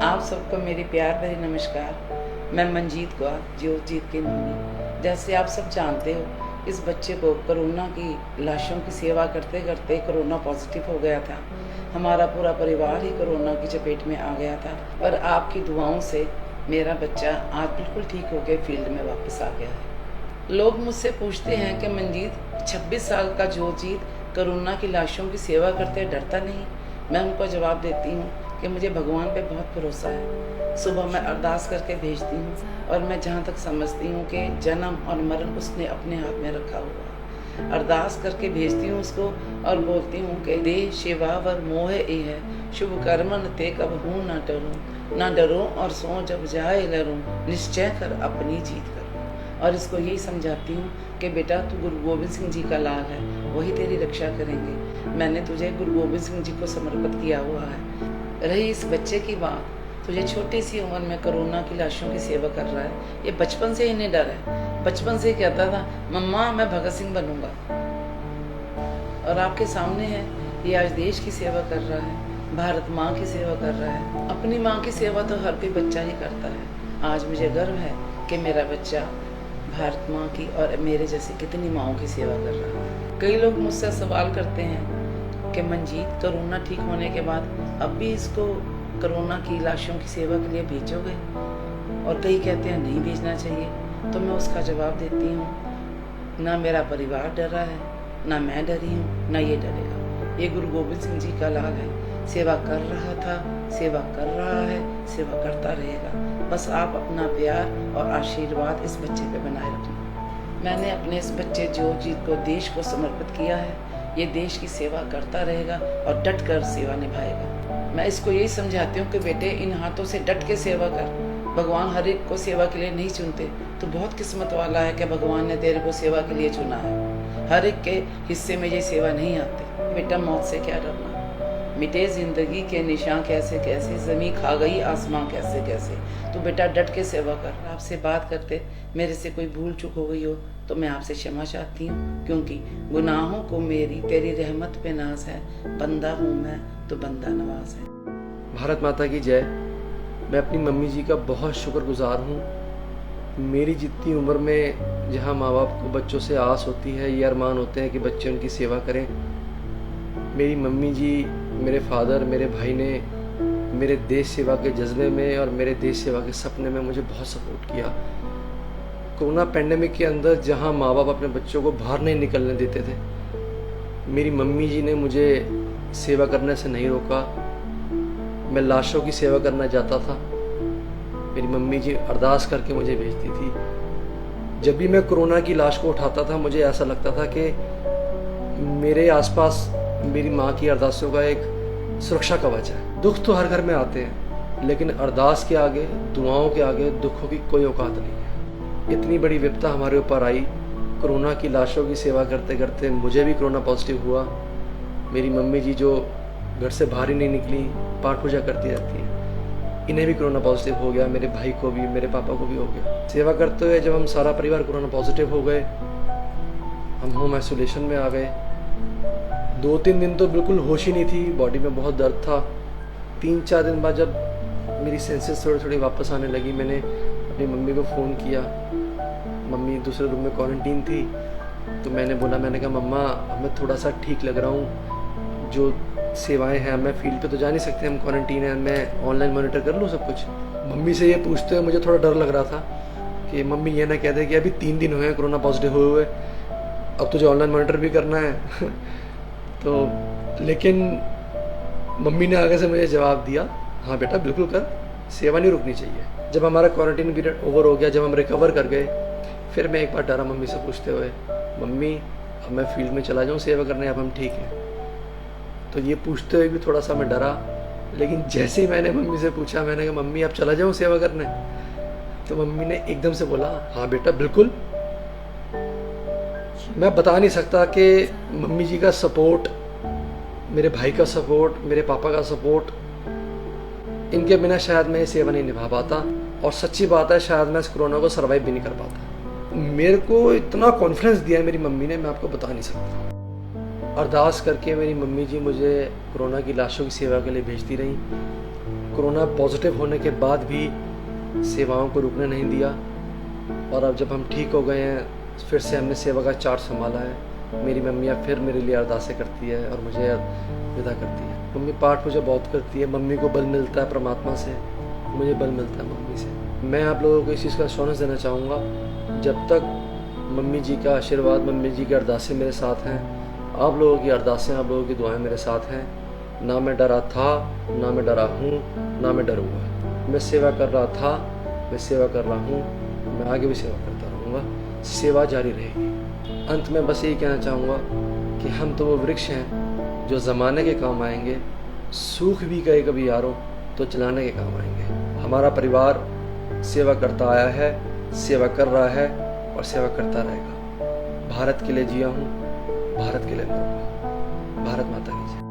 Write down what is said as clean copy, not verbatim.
आप सबको मेरी प्यार भरी नमस्कार। मैं मंजीत कौर, ज्योतजीत की मम्मी। जैसे आप सब जानते हो, इस बच्चे को कोरोना की लाशों की सेवा करते करते कोरोना पॉजिटिव हो गया था। हमारा पूरा परिवार ही कोरोना की चपेट में आ गया था, पर आपकी दुआओं से मेरा बच्चा आज बिल्कुल ठीक होकर फील्ड में वापस आ गया है। लोग मुझसे पूछते हैं कि मंजीत, 26 साल का ज्योतजीत कोरोना की लाशों की सेवा करते डरता नहीं? मैं उनको जवाब देती हूँ कि मुझे भगवान पे बहुत भरोसा है। सुबह मैं अरदास करके भेजती हूँ और मैं जहाँ तक समझती हूँ कि जन्म और मरण उसने अपने हाथ में रखा हुआ है। अरदास करके भेजती हूँ उसको और बोलती हूँ कि दे शिवा वर मोह ए है, शुभ कर्मन ते कब हूँ ना डरूँ और सो जब जाए लरूँ, निश्चय कर अपनी जीत करूँ। और इसको यही समझाती हूँ कि बेटा, तू गुरु गोविंद सिंह जी का लाल है, वही तेरी रक्षा करेंगे। मैंने तुझे गुरु गोविंद सिंह जी को समर्पित किया हुआ है। रही इस बच्चे की बात, तुझे छोटी सी उम्र में कोरोना की लाशों की सेवा कर रहा है। ये बचपन से ही नहीं डर है। बचपन से कहता था, मम्मा मैं भगत सिंह बनूंगा। और आपके सामने है, ये आज देश की सेवा कर रहा है, भारत माँ की सेवा कर रहा है। अपनी माँ की सेवा तो हर कोई बच्चा ही करता है। आज मुझे गर्व है कि मेरा बच्चा भारत माँ की और मेरे जैसे कितनी माँओं की सेवा कर रहा है। कई लोग मुझसे सवाल करते हैं कि मंजीत, कोरोना ठीक होने के बाद अब भी इसको कोरोना की लाशों की सेवा के लिए भेजोगे? और कई कहते हैं नहीं भेजना चाहिए। तो मैं उसका जवाब देती हूँ, ना मेरा परिवार डरा है, ना मैं डरी हूँ, ना ये डरेगा। ये गुरु गोविंद सिंह जी का लाल है, सेवा कर रहा था, सेवा कर रहा है, सेवा करता रहेगा। बस आप अपना प्यार और आशीर्वाद इस बच्चे पे बनाए रखना। मैंने अपने इस बच्चे ज्योतजीत को देश को समर्पित किया है। ये देश की सेवा करता रहेगा और डट कर सेवा निभाएगा। मैं इसको यही समझाती हूँ कि बेटे, इन हाथों से डट के सेवा कर। भगवान हर एक को सेवा के लिए नहीं चुनते। तो बहुत किस्मत वाला है कि भगवान ने तेरे को सेवा के लिए चुना है। हर एक के हिस्से में ये सेवा नहीं आती। बेटा, मौत से क्या डरना, मिटे जिंदगी के निशान कैसे कैसे, ज़मीं खा गई आसमां कैसे कैसे। तो बेटा डट के सेवा कर। आपसे बात करते मेरे से कोई भूल चूक हो गई हो तो मैं आपसे क्षमा चाहती हूँ, क्योंकि गुनाहों को मेरी तेरी रहमत पे नाज है। बंदा हूँ मैं तो बंदा नवाज है। भारत माता की जय। मैं अपनी मम्मी जी का बहुत शुक्रगुजार हूँ। मेरी जितनी उम्र में जहाँ माँ बाप को बच्चों से आस होती है, ये अरमान होते हैं कि बच्चे उनकी सेवा करें, मेरी मम्मी जी, मेरे फादर, मेरे भाई ने मेरे देश सेवा के जज्बे में और मेरे देश सेवा के सपने में मुझे बहुत सपोर्ट किया। कोरोना पेंडेमिक के अंदर जहाँ माँ बाप अपने बच्चों को बाहर नहीं निकलने देते थे, मेरी मम्मी जी ने मुझे सेवा करने से नहीं रोका। मैं लाशों की सेवा करना चाहता था, मेरी मम्मी जी अरदास करके मुझे भेजती थी। जब भी मैं कोरोना की लाश को उठाता था, मुझे ऐसा लगता था कि मेरे आसपास मेरी माँ की अरदासों का एक सुरक्षा कवच है। दुख तो हर घर में आते हैं, लेकिन अरदास के आगे, दुआओं के आगे दुखों की कोई औकात नहीं है। इतनी बड़ी विपदा हमारे ऊपर आई, कोरोना की लाशों की सेवा करते करते मुझे भी कोरोना पॉजिटिव हुआ। मेरी मम्मी जी जो घर से बाहर ही नहीं निकली, पाठ पूजा करती रहती है, इन्हें भी कोरोना पॉजिटिव हो गया। मेरे भाई को भी, मेरे पापा को भी हो गया। सेवा करते हुए जब हम सारा परिवार कोरोना पॉजिटिव हो गए, हम होम आइसोलेशन में आ गए। 2-3 दिन तो बिल्कुल होश ही नहीं थी, बॉडी में बहुत दर्द था। 3-4 दिन बाद जब मेरी सेंसेस थोड़ी थोड़ी वापस आने लगी, मैंने अपनी मम्मी को फ़ोन किया। मम्मी दूसरे रूम में क्वारंटीन थी, तो मैंने बोला, मैंने कहा मम्मा, मैं थोड़ा सा ठीक लग रहा हूँ, जो सेवाएं हैं, मैं फील्ड पे तो जा नहीं सकते, हम क्वारंटीन है, मैं ऑनलाइन मॉनिटर कर लूँ सब कुछ। मम्मी से ये पूछते हुए मुझे थोड़ा डर लग रहा था कि मम्मी ये ना कह दे कि अभी 3 दिन हुए हैं कोरोना पॉजिटिव हुए, अब तुझे ऑनलाइन मॉनिटर भी करना है। तो लेकिन मम्मी ने आगे से मुझे जवाब दिया, हाँ बेटा बिल्कुल कर, सेवा नहीं रुकनी चाहिए। जब हमारा क्वारंटीन पीरियड ओवर हो गया, जब हम रिकवर कर गए, फिर मैं एक बार डरा मम्मी से पूछते हुए, मम्मी अब मैं फील्ड में चला जाऊँ सेवा करने, अब हम ठीक हैं? तो ये पूछते हुए भी थोड़ा सा मैं डरा। लेकिन जैसे ही मैंने मम्मी से पूछा, मैंने कहा मम्मी अब चला जाऊँ सेवा करने, तो मम्मी ने एकदम से बोला, हाँ बेटा बिल्कुल। मैं बता नहीं सकता कि मम्मी जी का सपोर्ट, मेरे भाई का सपोर्ट, मेरे पापा का सपोर्ट, इनके बिना शायद मैं ये सेवा नहीं निभा पाता। और सच्ची बात है, शायद मैं इस कोरोना को सर्वाइव भी नहीं कर पाता। मेरे को इतना कॉन्फिडेंस दिया मेरी मम्मी ने, मैं आपको बता नहीं सकता। अरदास करके मेरी मम्मी जी मुझे कोरोना की लाशों की सेवा के लिए भेजती रही। कोरोना पॉजिटिव होने के बाद भी सेवाओं को रुकने नहीं दिया। और अब जब हम ठीक हो गए हैं फिर से हमने सेवा का चार्ज संभाला है। मेरी मम्मियाँ फिर मेरे लिए अरदासें करती है और मुझे विदा करती है। मम्मी पाठ पूजा बहुत करती है, मम्मी को बल मिलता है परमात्मा से, मुझे बल मिलता है मम्मी से। मैं आप लोगों को इस चीज़ का एश्योरेंस देना चाहूँगा, जब तक मम्मी जी का आशीर्वाद, मम्मी जी की अरदासें मेरे साथ हैं, आप लोगों की अरदासें, आप लोगों की दुआएं मेरे साथ हैं, ना मैं डरा था, ना मैं डरा हूँ, ना मैं डरूँगा। मैं सेवा कर रहा था, मैं सेवा कर रहा हूँ, मैं आगे भी सेवा करता रहूँगा, सेवा जारी रहेगी। अंत में बस यही कहना चाहूँगा कि हम तो वो वृक्ष हैं जो ज़माने के काम आएंगे, सूख भी गए कभी यारों तो चलाने के काम आएंगे। हमारा परिवार सेवा करता आया है, सेवा कर रहा है और सेवा करता रहेगा। भारत के लिए जिया हूँ, भारत के लिए मरूंगा। भारत माता की जय।